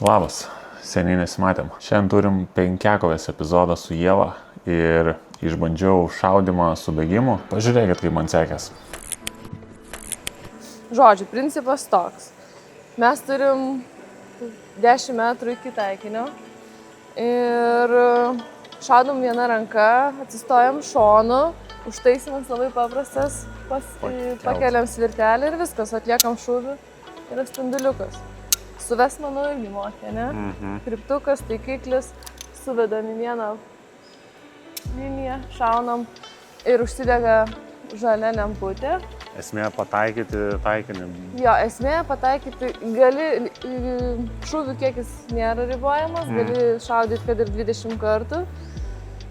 Labas, seniai nesimatėm. Šiandien turim 5-kovės epizodą su Ieva ir išbandžiau šaudimą su bėgimu. Pažiūrėkit, kaip man sekės. Žodžiu, principas toks. Mes turim 10 metrų iki taikinio ir šaudom vieną ranką, atsistojam šonu, užtaisimas labai paprastas, pakeliam svirtelį ir viskas, atliekam šūvį ir spinduliukas. Suves, manau, irgi mokė, ne? Kriptukas, taikiklis, suvedam į vieną liniją, šaunam ir užsidega žalia lemputė. Esmė pataikyti taikinį. Jo, esmė pataikyti, šūvių kiekis nėra ribojamas, gali šaudyti kad ir 20 kartų.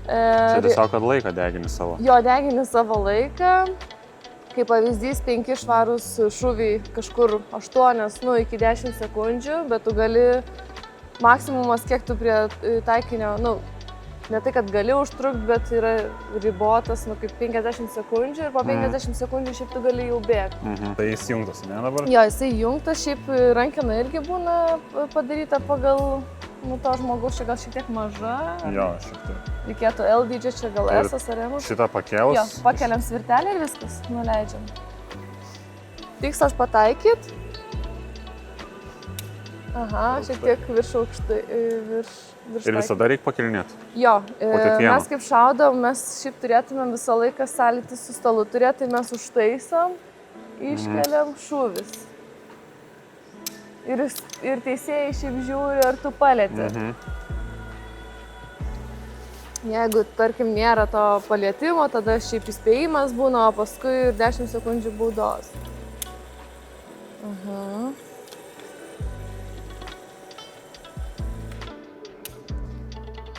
Čia tiesiog, kad laiką degini savo. Jo, degini savo laiką. Kaip pavyzdys, 5 švarūs šūviai kažkur 8 iki 10 sekundžių, bet tu gali, maksimumas kiek tu prie taikinio, ne tai, kad gali užtrukti, bet yra ribotas, kaip 50 sekundžių ir po 50 sekundžių šiaip tu gali jau bėgti. Tai jis jungtas, ne dabar? Jo, jisai jungtas, šiaip rankena irgi būna padaryta pagal, to žmogaus čia gal šiek tiek maža. Jo, šiek tiek. Reikėtų L dydžio, čia gal S ar M. Šitą pakėlus? Jo, pakeliam svirtelį ir viskas, nuleidžiam. Tikslas pataikyt. Aha, šiek tiek virš aukštai, virš ir visada reikia pakelinėti? Jo, mes kaip šaudom, mes šiaip turėtumėm visą laiką sąlytį su stalu turėti, tai mes užtaisom, iškeliam šūvis. Ir teisėjai šiaip žiūri, ar tu palieti. Jeigu, tarkim, nėra to palietimo, tada šiaip įspėjimas būna, o paskui 10 sekundžių baudos.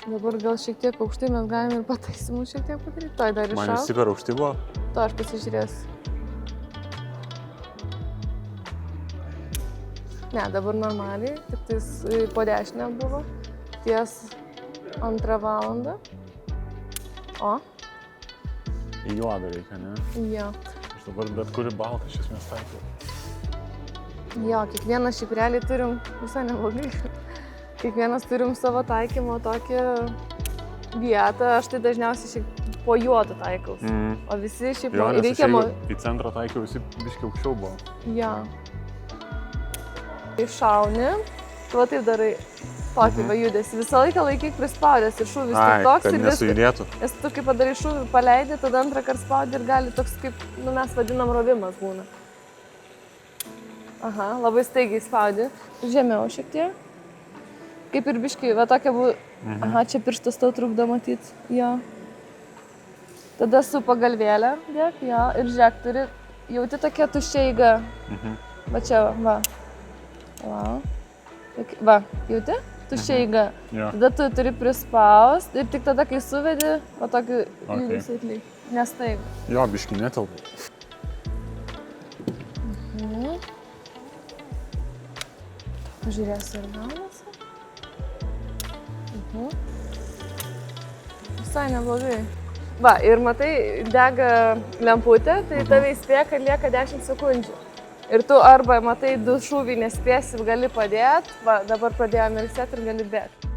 Dabar gal šiek tiek aukštai mes galime ir pataisimų šiek tiek padaryti. Toj dar iššau. Man visi per aukšti buvo? To aš pasižiūrėsiu. Ne, dabar normaliai, tik tais po 10 buvo. Ties 2 valandą. O? Į juodą reikia, ne? Jo. Aš dabar bet kuri baltą iš esmės taikiau. Jo, kiekvienas šiaip realiai turim, visai neblogai. Kiekvienas turim savo taikymo tokią vietą. Aš tai dažniausiai šiaip po juodą taikaus. O visi šiaip reikiamo... Į centrą taikiau visi biškiai aukščiau buvo. Jo. Iššauni, tu va taip darai tokį va judesį. Visą laiką laikyk prispaudęs ir šūvis tik toks ir viskas. Nesujudėtų. Nes tu kaip padarai šūvį, paleidi, tada antrą kartą spaudi ir gali toks kaip, mes vadinam rovimas būna. Aha, labai staigiai spaudi. Žemiau šiek tiek. Kaip ir biškiai, va tokia buvo. Aha, čia pirštas tau trukdo matyti. Jo. Tada su pagalvėlė dėk, jo. Ir žiūrėk, jauti tokia tuščia eiga. Va čia, va. Va, jauti? Tuščia eiga. Tada tu turi prispaust ir tik tada, kai suvedi, va tokį judesį atlikt. Nestaiga. Jo, biškį netelpa. Pažiūrėsiu ir gaunasi. Visai neblogai. Va, ir matai, dega lemputė, tai tave įspėja, kad lieka 10 sekundžių. Ir tu arba matai 2 šūviai nespėsi ir gali padėti, va, dabar pradėjo mirksėti ir gali bėgti.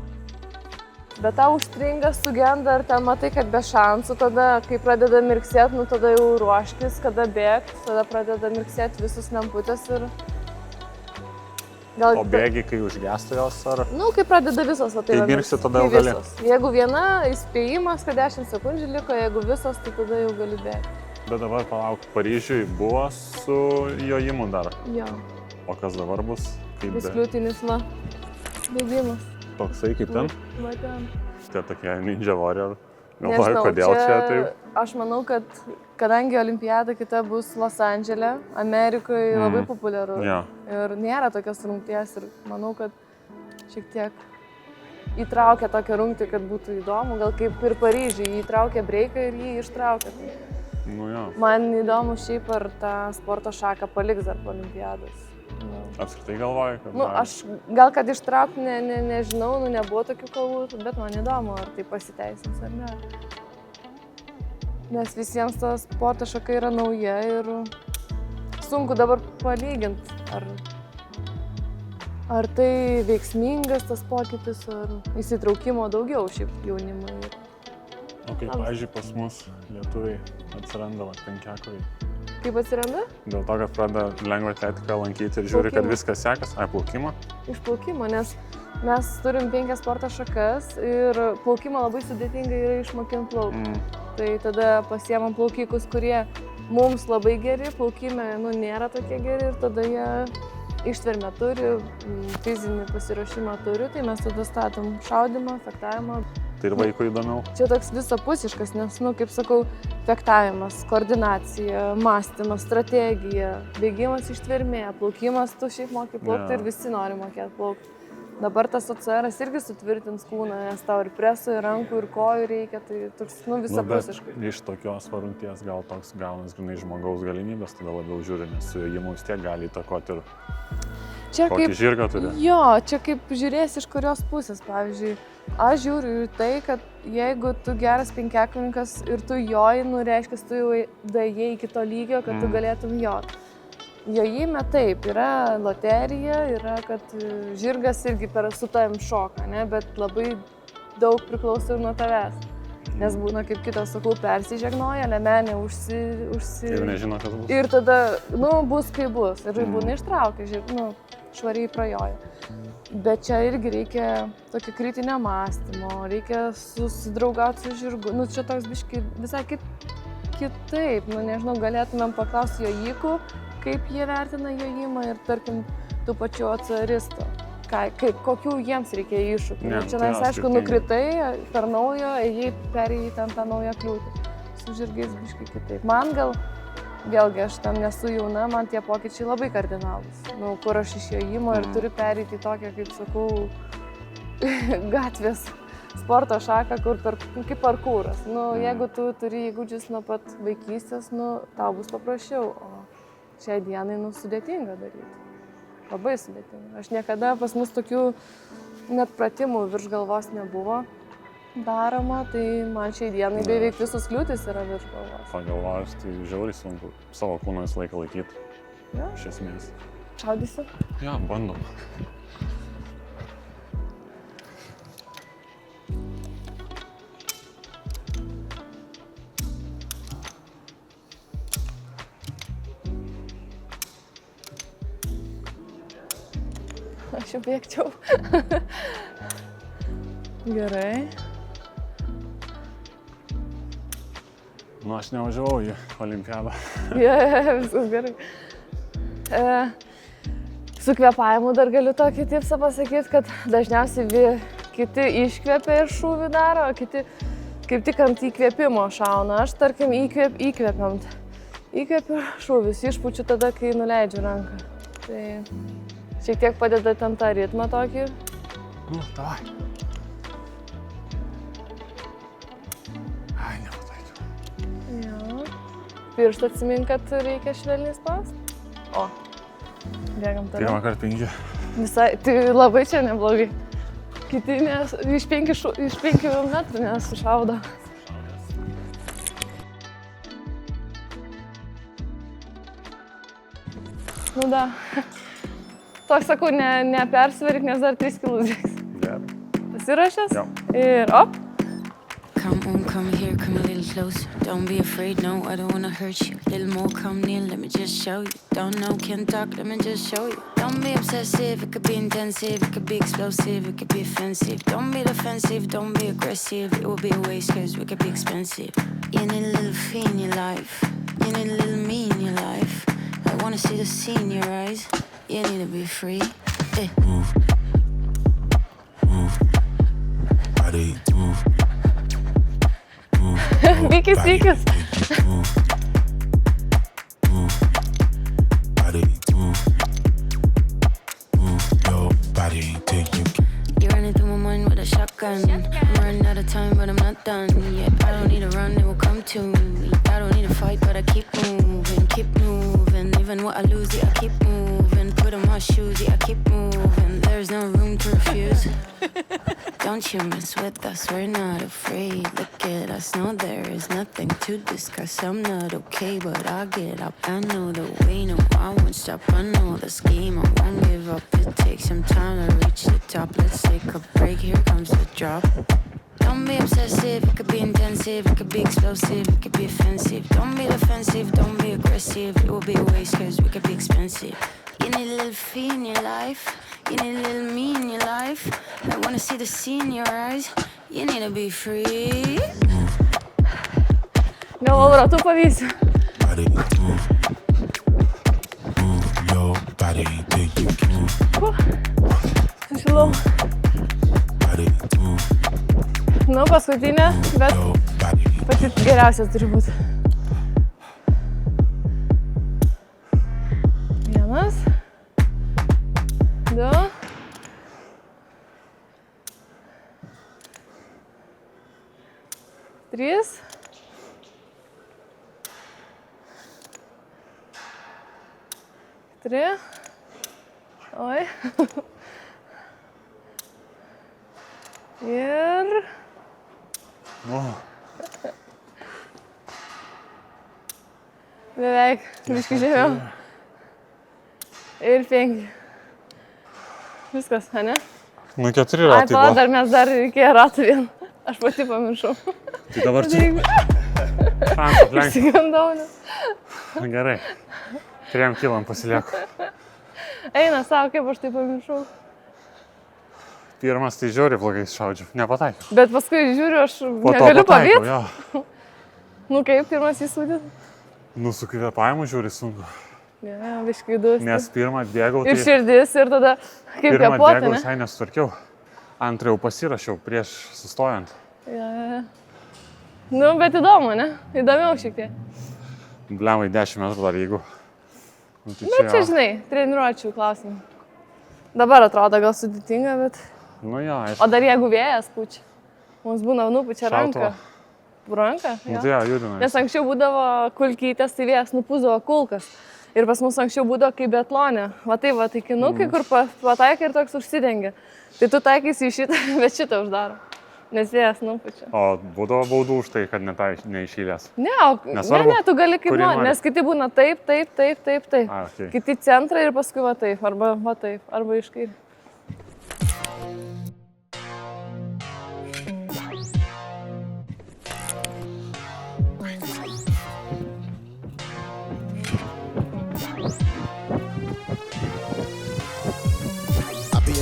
Bet tau užstringa, sugenda ir ten matai, kad be šansų, tada, kai pradeda mirksėti, tada jau ruoškis, kada bėgti, tada pradeda mirksėti visus lemputės ir... O bėgi, kai užgestų jos, ar? Kai pradeda visos, va tai... Kai mirksi, tada jau gali. Jeigu viena įspėjimas, kad 10 sekundžių liko, jeigu visos, tai tada jau gali bėgti. Bet dabar palauk, Paryžiui buvo su jojimu dar. Jo. O kas dabar bus? Bus kliūtinis, bėgimas. Toksai kaip ten? Va ten. Tai tokia Ninja Warrior. Galvoju, kodėl čia taip? Aš manau, kad kadangi olimpiada kita bus Los Andžele, Amerikoje labai populiaru. Ir nėra tokios rungties ir manau, kad šiek tiek įtraukia tokią rungtį, kad būtų įdomu. Gal kaip ir Paryžiui, jį įtraukia breiką ir jį ištraukia. Man įdomu šiaip ar tą sporto šaką paliks dar po olimpiados. Apskritai galvoju, kad... Aš gal kad ištraukti nežinau, nebuvo tokių kalbų, bet man įdomu, ar tai pasiteisins ar ne. Nes visiems ta sporto šaka yra nauja ir sunku dabar palyginti, ar Ar tai veiksmingas tas pokytis, ar įsitraukimo daugiau šiaip jaunimui? O kaip, pavyzdžiui, pas mus lietuviai atsiranda penkiakoviai. Kaip atsiranda? Dėl to, kad pradeda lengvą atletiką lankyti ir žiūri, kad viskas sekas. Plaukimą? Iš plaukimo, nes mes turim 5 sporto šakas ir plaukimą labai sudėtinga yra išmokinti plaukti. Tai tada pasiemam plaukikus, kurie mums labai geri, plaukime nėra tokie geri ir tada jie ištvermę turi, fizinį pasiruošimą turi, tai mes tada statom šaudymą, fektavimą. Tai ir vaikui įdomiau? Čia toks visapusiškas, nes, kaip sakau, fektavimas, koordinacija, mąstymas, strategija, bėgimas ištvermė, plaukimas, tu šiaip moki plaukti ir visi nori mokėti plaukti. Dabar tas OCR'as irgi sutvirtins kūną, nes tau ir preso, ir rankų, ir kojų reikia, tai toks, visapusiškai. Bet iš tokios varungties gal toks gaunas grinai žmogaus galimybės, tada labiau žiūri, nes su ėjimu vis tiek gali įtakoti ir kokį žirgą turi. Jo, čia kaip žiūrėsi iš kurios pusės, pavyzdžiui. Aš žiūriu į tai, kad jeigu tu geras penkiakovininkas ir tu joji, reiškia, tu jau daėjai iki to lygio, kad tu galėtum joti. Jojime taip, yra loterija, yra, kad žirgas irgi su tavim šoka, ne? Bet labai daug priklauso ir nuo tavęs. Nes būna, kaip kitas, sakau, persižegnoja, lemenė Ir nežino, kas bus. Ir tada, bus kaip bus. Ir būna ištraukia, švariai prajoja. Bet čia irgi reikia tokio kritinio mąstymo, reikia susidraugauti su žirgu. Čia toks biškai visai kitaip, nežinau, galėtumėm paklausti jojikų, kaip jie vertina jojimą ir, tarkim, tų pačių OCRistų. Kokių jiems reikia iššūkių. Čia, aišku, nukritai per naujo, perėjai ten tą naują kliūtį. Su žirgais biškai kitaip. Man gal, vėlgi, aš tam nesu jauna, man tie pokyčiai labai kardinalūs. Kur aš iš jojimo ir turiu pereiti tokią, kaip sakau, gatvės sporto šaką, kur kaip parkūras. Jeigu tu turi įgūdžius nuo pat vaikystės, tau bus paprasčiau. O šiai dienai, sudėtinga daryti. Labai sudėtinga. Aš niekada pas mus tokių net pratimų virš galvos nebuvo daroma, tai man šiai dienai beveik visus kliūtis yra virš galvos. Pagalvojus, tai žiauriai sunku savo kūną visą laiką laikyti. Iš esmės. Šaudysi? Jo, bandom. Aš jau bėgčiau. Gerai. Aš nevažiavau į olimpiadą. Viskas gerai. Su kvėpavimu dar galiu tokį tipsą pasakyti, kad dažniausiai kiti iškvėpia ir šūvį daro, o kiti kaip tik ant įkvėpimo šauna. Aš, tarkim, įkvėpiant. Įkvėpiu šūvis, išpučiu tada, kai nuleidžiu ranką. Tai šiek tiek padeda ten tą ritmą tokį. Davai. Ai, nepataikiau. Jo. Pirštą atsimink, kad reikia švelniai spausti. O, bėgam toliau. Pirmą kartą 5. Visai, tai labai čia neblogai. Kiti iš 5 metrų nesušaudo. Da. Toks sakau, nepersverik, nes dar 3 kilus reiks. Gerai. Pasiruošęs? Jo. Ir op. Come on, come here, come a little closer. Don't be afraid, no, I don't wanna hurt you. Little more, come near, let me just show you. Don't know, can't talk, let me just show you. Don't be obsessive, it could be intensive, it could be explosive, it could be offensive. Don't be defensive, don't be aggressive, it will be a waste, cause we could be expensive. You need a little fee in your life, you need a little me in your life. I wanna see the sea in your eyes, you need to be free. Hey. Move, move, body, move. Vykis, vykis. You're running through my mind with a shotgun. I'm running out of time, but I'm not done yet. I don't need to run, it will come to me. I don't need to fight, but I keep moving, keep moving. Even what I lose, yeah, I keep moving. Put on my shoes, yeah, I keep moving. There's no room to refuse. Don't you mess with us, we're not afraid. Look at us, no, there is nothing to discuss. I'm not okay, but I'll get up. I know the way, no, I won't stop. I know the scheme, I won't give up. It takes some time to reach the top. Let's take a break, here comes the drop. Don't be obsessive, it could be intensive, it could be explosive, it could be offensive. Don't be defensive, don't be aggressive, it will be a waste cause we could be expensive. You need a little fee in your life, you need a little me in your life. I wanna see the sea in your eyes, you need to be free. Gal, Laura, tu pavysi. Body move. Move your body, then you can move. Sušilau. Body move. Nu, paskutinė, bet Your body. pati geriausia turi būti. Vienas. Du. Trys. Keturi. Oi. Ir... Beveik, biškai žemiau. Ir 5. Viskas, ne? Nu, 4 Ai, ratai pala, buvo. dar reikėjo ratų vien. Aš pati pamiršau. Tai dabar čia. Šansą aplenkti. Sigandau, ne? Gerai. 3 kilam pasilieku. Eina, savo, kaip aš tai pamiršau. Pirmas tai žiauriai blogai šaudžiu. Nepataikiau. Bet paskui žiūriu, aš Po to negaliu pataikiau, pavyti. jo. Nu kaip, pirmas įsūdis? Nu, su kvėpavimu žiūri sunku. Ne, biškai dus. Nes pirmą dėgau, Ir tai širdis, ir tada kaip pirmą kvėpuoti, dėgau ne? visai nesutvarkiau. Antrą jau pasirašiau prieš sustojant. Ja. Nu, bet įdomu, ne? Įdomiau šiek tiek. Blemai 10 metrų dar jeigu. Nu, tai Bet čia, žinai, treniruočių klausimai. Dabar atrodo gal sudėtinga, bet... Nu jo, aišku. O dar jeigu vėjas pučia, mums būna nupučia Šautuvo. ranką. Ranką? Nu, tai jo, judina. Nes anksčiau būdavo kulkytės, tai vėjas nupūsdavo kulkas. Ir pas mus anksčiau būdavo kaip biatlonė. Va tai va, taikinukai, kur pataikai ir toks užsidengia. Tai tu taikysi į šitą, bet šitą uždaro. Nes vėjas nupučia. O būdavo baudų už tai, kad neišylės. Ne, Nesvarbu, ne, tu gali kaip kurį nori, nori. nes kiti būna taip. A, okei. Kiti centrai ir paskui va taip, arba iš kairės.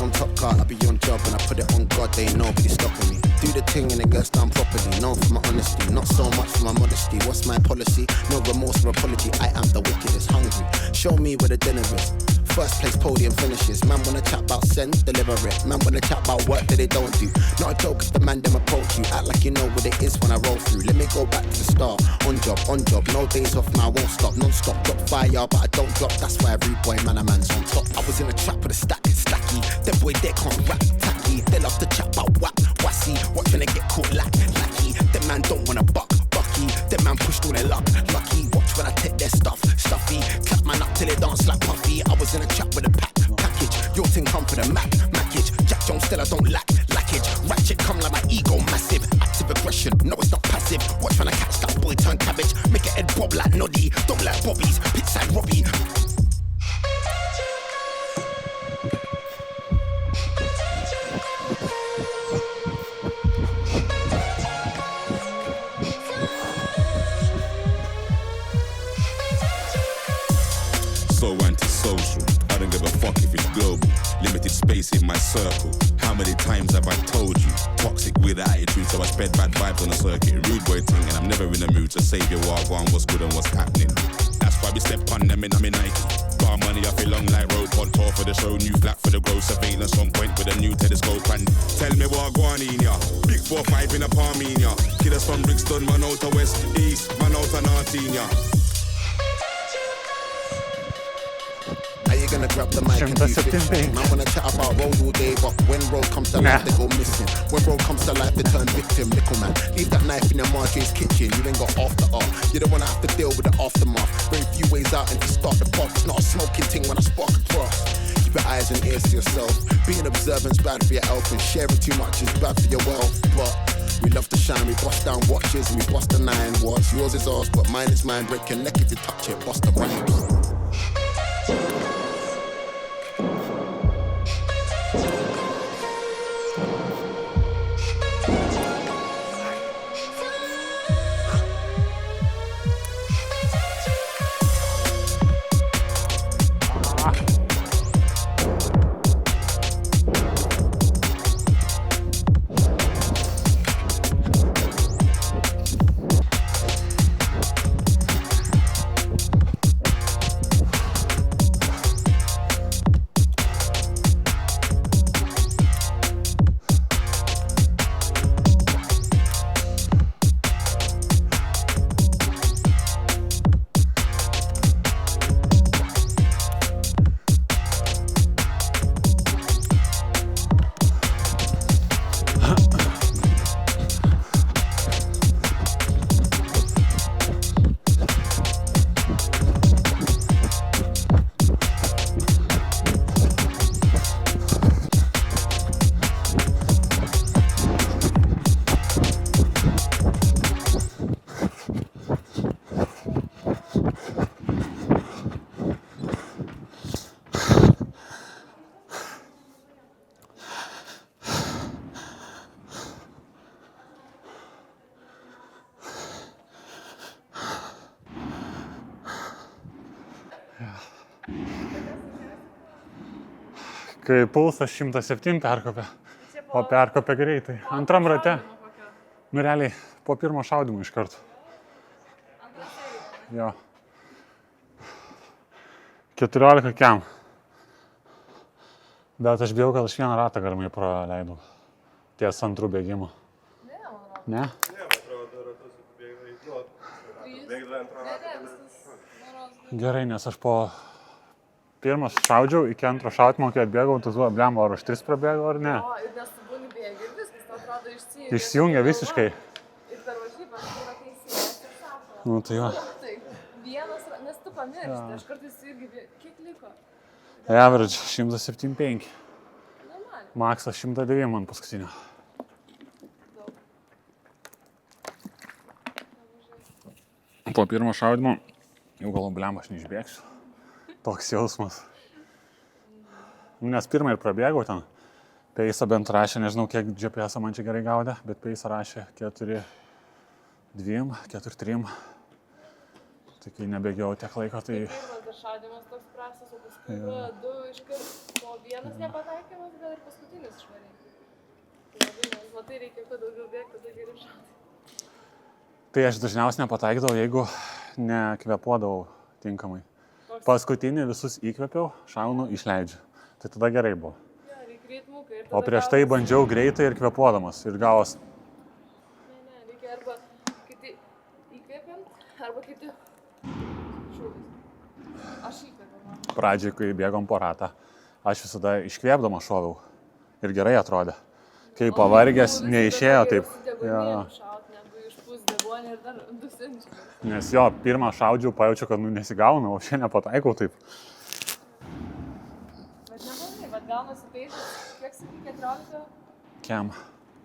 On top car, I be on job and I put it on God, they ain't nobody stopping me. Do the thing and it gets done properly. Known for my honesty, not so much for my modesty. What's my policy? No remorse or apology. I am the wickedest, hungry. Show me where the dinner is. First place podium finishes. Man wanna chat about sense, deliver it. Man wanna chat about work that they don't do. Not a joke if the man them approach you. Act like you know what it is when I roll through. Let me go back to the start. On job. No days off, now I won't stop. Non-stop, drop fire, but I don't drop. That's why every boy, man, a man's on top. I was in a trap with a stacky. Them boy, they can't rap tacky. They love to chat about wassy. Watch when they get caught lackey. Them man don't wanna bucky. Them man pushed all their luck, lucky. Watch when I take their stuffy. Clap man up till they dance like Puffy. I was in a trap with a package. Your thing come for the mackage. Jack Jones still I don't lackage. Ratchet come like my ego massive. Active aggression, no it's not passive. Watch when I catch that boy turn cabbage. Make it head bob like Noddy. Don't like Bobbies, pit side Robbie. So antisocial, I don't give a fuck if it's global. Limited space in my circle. How many times have I told you? Toxic with attitude, so I spread bad vibes on the circuit. Rude boy thing, and I'm never in the mood to save your wagwan, what's good and what's happening. That's why we step on them in a Nike. Got money, I feel long like road on tour for the show. New flat for the growth surveillance on point with a new telescope. And tell me wagwan in ya. Big 4-5 in a palm in ya. Killers from Brixton, man out of West East, man out of North in ya. You gonna grab the mic and do fiction. Man wanna chat about road all day, but when road comes to life, they go missing. When road comes to life, they turn victim. Little man, leave that knife in your Marjorie's kitchen. You ain't got after art. You don't wanna have to deal with the aftermath. Very few ways out and to start the pot. It's not a smoking thing when I spark across. Keep Keep your eyes and ears to yourself. Being observant's bad for your health, and sharing too much is bad for your wealth. But we love to shine, we bust down watches, and we bust the 9 watts. Yours is ours, but mine is mine. Break your neck if you touch it, bust the rhymes. Kai pulsas 107 perkopė, o perkopė greitai. Antram rate. Nu realiai, po pirmo šaudimo iš karto. Jo. 14 kiam. Bet aš bijau, kad aš vieną ratą galimai praleidau. Ties antrų bėgimo. Ne? Gerai, nes aš po pirmas šaudžiau, iki antro šautimo, kai atbėgau, tu zuo, blemba, ar aš 3 prabėgau, ar ne? O, ir nes tu būni bėgi ir viskas, tau atrodo išsijungia. Išsijungia visiškai. Ir per varžybą, aš yra teisėjas ir sako. Nu, tai jo. Taip, vienas, nes tu pamiršti, aš kartais irgi, kiek liko? Average 175. Normaliai. Maksas 109 man paskutinio. Po pirmo šaudimo, jau galvo, blemba, aš neišbėgsiu. Toks jausmas. Nes pirmą ir prabėgau ten. Peisą bent rašė, nežinau, kiek GPS man čia gerai gaudė, bet Peisą rašė 4-2, 4-3. Tai kai nebėgiau tiek laiko, tai... Pirmas dar šaudimas toks prastas, o paskui 2 iškart po vienas nepataikymas, gal ir paskutinis švariai. Tai reikia, kad daugiau bėgti, tada geriau šauti. Tai aš dažniausiai nepataikydavau, jeigu nekvepuodavau tinkamai. Paskutinį visus įkvepiau, šaunu, išleidžiu. Tai tada gerai buvo. Ja, reikia ritmukai. O prieš tai bandžiau greitai ir kvepuodamas. Ir gavos. Ne, reikia arba kiti įkvepiant, arba kiti šūvis. Aš įkvepiam. Pradžiai, kai bėgom po ratą, aš visada iškvėpdama šoviau. Ir gerai atrodė. Kai pavargęs, neišėjo taip. Ja. Ir dar 2 cm. Nes jo, pirmą šaudžiau, pajaučiu, kad nesigauna, o šiandien nepataikau taip. Bet nemanai, bet gaunasi peisas, kiek sakai, 14? Kiam?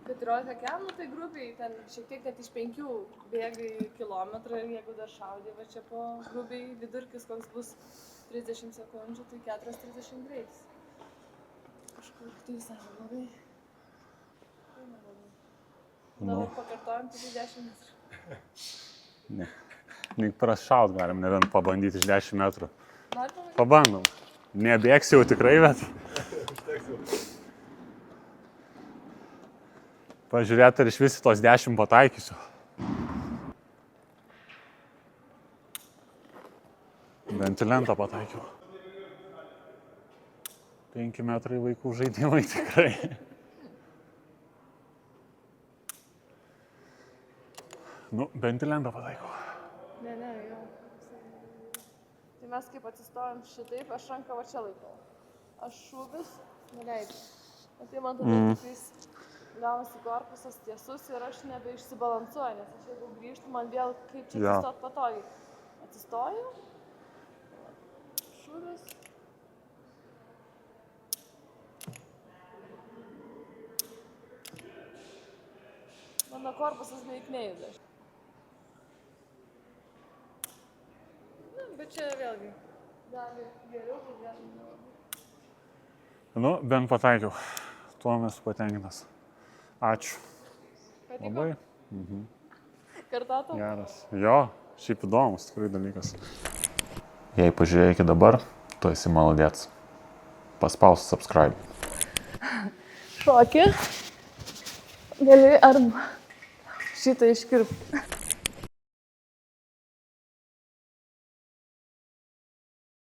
14 kiam, nu tai grubiai, ten šiek tiek net iš 5 bėgai kilometrą ir jeigu dar šaudė, va čia po grubiai vidurkis koks bus 30 sekundžių, tai 4:30 greitis. Kažkur tai visai labai. Tai nemanai. Dabar pakartojam, tai 10 metrų. Ne. Nik prašaut galim, ne vien pabandyti iš 10 metrų. Nori pabandyti? Pabandom. Nebėgsiu jau tikrai, bet... Pažiūrėti, ar iš visi tos 10 pataikysiu. Bent į lentą pataikiau. 5 metrai vaikų žaidimai tikrai. Nu, bent į lentą pataikau. Ne, jo. Tai mes kaip atsistojom šitaip, aš ranką va čia laikau. Aš šūvis nuleidžiu. O tai man tada tikrais gavosi korpusas tiesus ir aš nebeišsibalansuoju, nes aš jeigu grįžtu, man vėl kaip čia atsistot patogiai. Atsistoju, šūvis Mano korpusas beveik nejuda. Na, bet čia vėlgi. Gali geriau, bet gali nelabai. Nu, bent pataikiau. Tuo esu patenkintas. Ačiū. Patiko? Labai. Kartatum? Geras. Jo, šiaip įdomus tikrai dalykas. Jei pažiūrėjai iki dabar, tu esi maladėts. Paspausk subscribe. Šokį. Gali arba šitą iškirpti.